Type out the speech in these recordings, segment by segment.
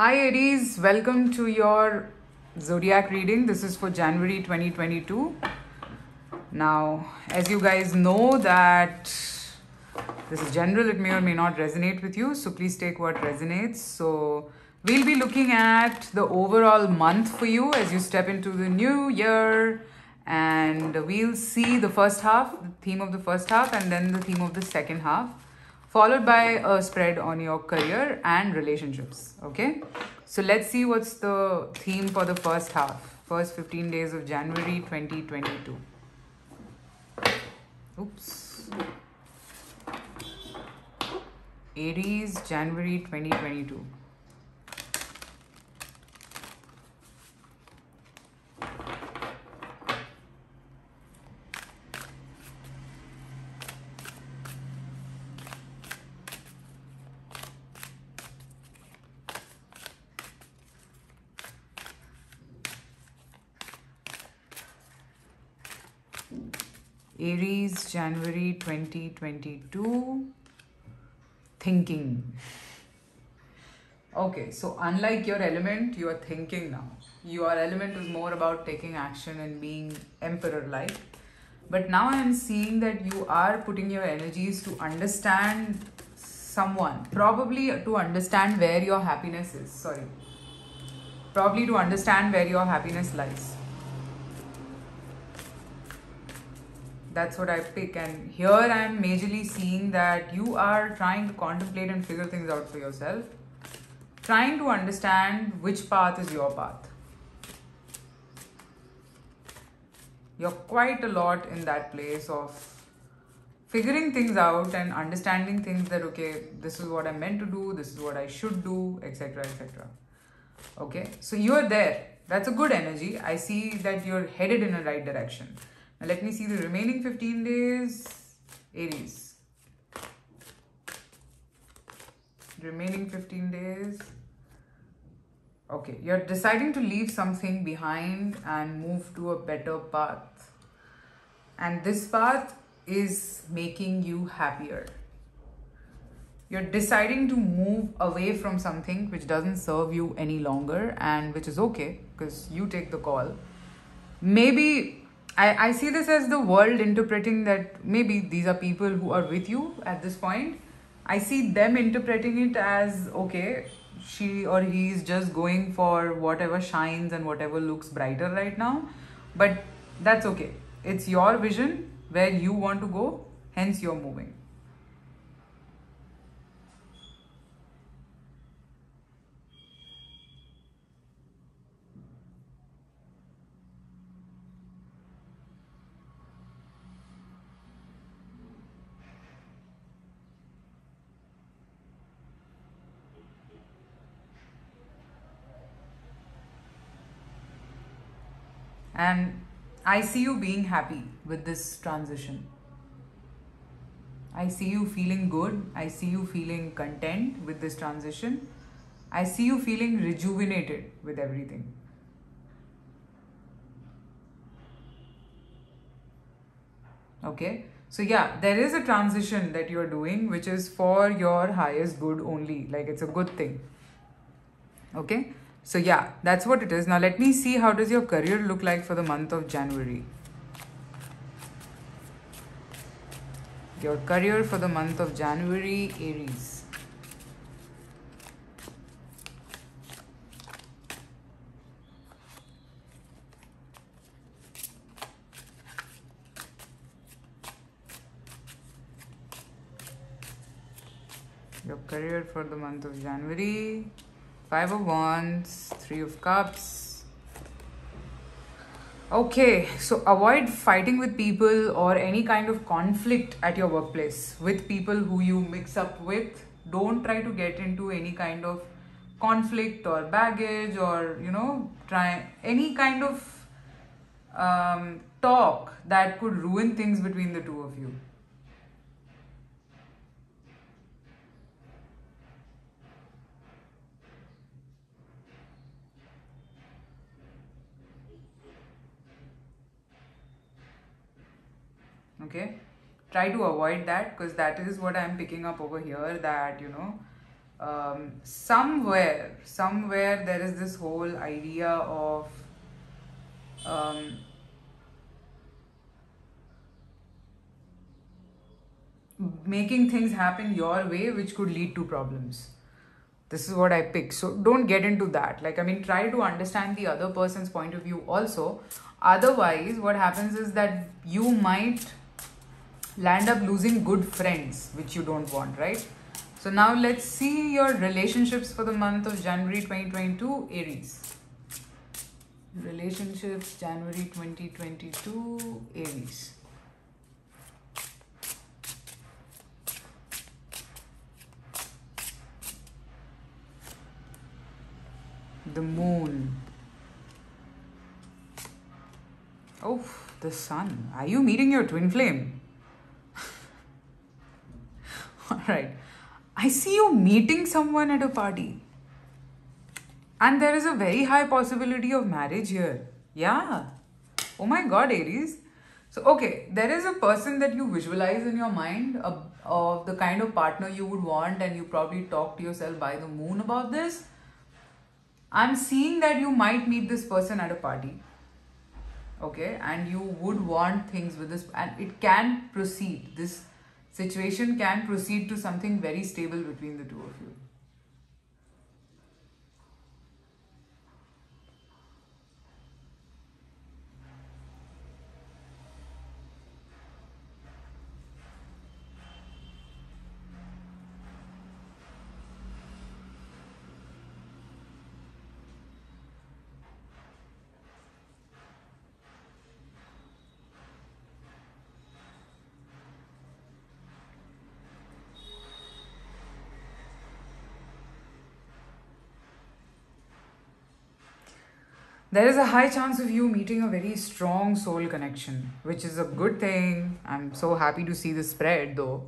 Hi Aries, welcome to your zodiac reading. This is for January 2022. Now, as you guys know that this is general, it may or may not resonate with you, so please take what resonates. So, we'll be looking at the overall month for you as you step into the new year, and we'll see the first half, the theme of the first half, and then the theme of the second half, followed by a spread on your career and relationships. Okay, so let's see what's the theme for the first half, first 15 days of January 2022. Oops. Aries, January 2022. Aries, January 2022. Thinking. Okay, so unlike your element, you are thinking now. Your element is more about taking action and being emperor-like. But now I am seeing that you are putting your energies to understand someone. Probably to understand where your happiness is. Sorry. Probably to understand where your happiness lies. That's what I pick, and here I am majorly seeing that you are trying to contemplate and figure things out for yourself, trying to understand which path is your path. You're quite a lot in that place of figuring things out and understanding things that, okay, this is what I'm meant to do, this is what I should do, etc., etc. Okay, so you're there. That's a good energy. I see that you're headed in the right direction. Now let me see the remaining 15 days. Aries. Remaining 15 days. Okay, you're deciding to leave something behind and move to a better path. And this path is making you happier. You're deciding to move away from something which doesn't serve you any longer, and which is okay because you take the call. Maybe I see this as the world interpreting that maybe these are people who are with you at this point. I see them interpreting it as, okay, she or he is just going for whatever shines and whatever looks brighter right now. But that's okay. It's your vision where you want to go, hence you're moving. And I see you being happy with this transition. I see you feeling good. I see you feeling content with this transition. I see you feeling rejuvenated with everything. Okay. So yeah, there is a transition that you're doing which is for your highest good only. Like, it's a good thing. Okay. So yeah, that's what it is. Now let me see how does your career look like for the month of January. Your career for the month of January, Aries. Your career for the month of January. 5 of Wands, 3 of Cups. Okay, so avoid fighting with people or any kind of conflict at your workplace with people who you mix up with. Don't try to get into any kind of conflict or baggage or, try any kind of talk that could ruin things between the two of you. Okay, try to avoid that, because that is what I'm picking up over here, that somewhere there is this whole idea of making things happen your way, which could lead to problems. This is what I pick. So don't get into that. Like, I mean, try to understand the other person's point of view also. Otherwise, what happens is that you might land up losing good friends, which you don't want, right? So now let's see your relationships for the month of January 2022, Aries. Relationships, January 2022, Aries. The moon. Oh, the sun. Are you meeting your twin flame? Alright. I see you meeting someone at a party. And there is a very high possibility of marriage here. Yeah. Oh my god, Aries. So, okay, there is a person that you visualize in your mind of the kind of partner you would want, and you probably talk to yourself by the moon about this. I'm seeing that you might meet this person at a party. Okay, and you would want things with this, and it can proceed. This situation can proceed to something very stable between the two of you. There is a high chance of you meeting a very strong soul connection, which is a good thing. I'm so happy to see this spread though.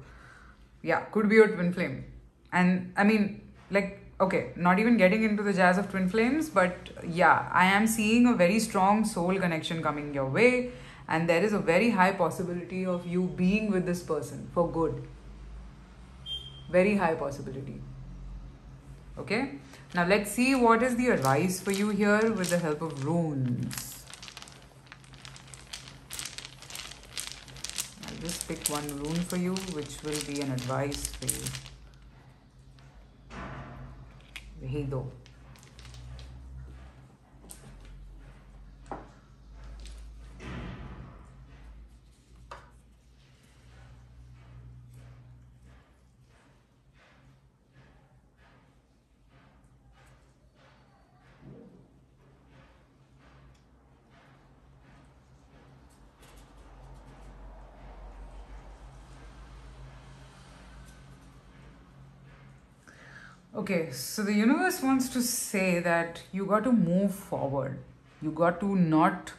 Yeah, could be your twin flame. And I mean, like, okay, not even getting into the jazz of twin flames, but yeah, I am seeing a very strong soul connection coming your way. And there is a very high possibility of you being with this person for good. Very high possibility. Okay, now let's see what is the advice for you here with the help of runes. I'll just pick one rune for you, which will be an advice for you. Vehido. Okay, so the universe wants to say that you got to move forward. You got to not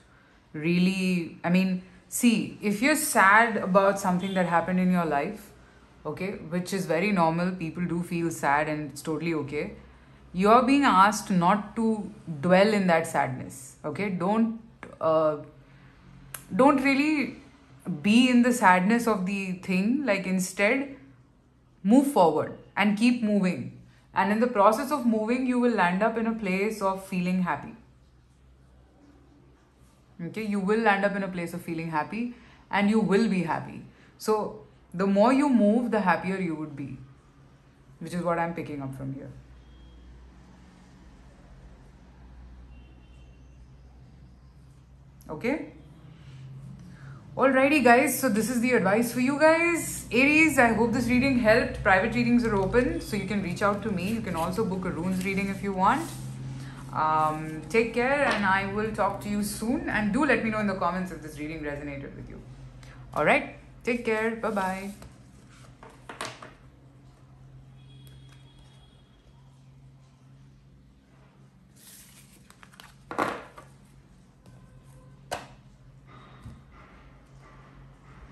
really, I mean, see, if you're sad about something that happened in your life, okay, which is very normal, people do feel sad and it's totally okay. You're being asked not to dwell in that sadness, okay? Don't really be in the sadness of the thing. Like, instead, move forward and keep moving. And in the process of moving, you will land up in a place of feeling happy. Okay, you will land up in a place of feeling happy and you will be happy. So, the more you move, the happier you would be, which is what I'm picking up from here. Okay? Alrighty guys, so this is the advice for you guys. Aries, I hope this reading helped. Private readings are open, so you can reach out to me. You can also book a runes reading if you want. Take care, and I will talk to you soon. And do let me know in the comments if this reading resonated with you. Alright, take care. Bye-bye.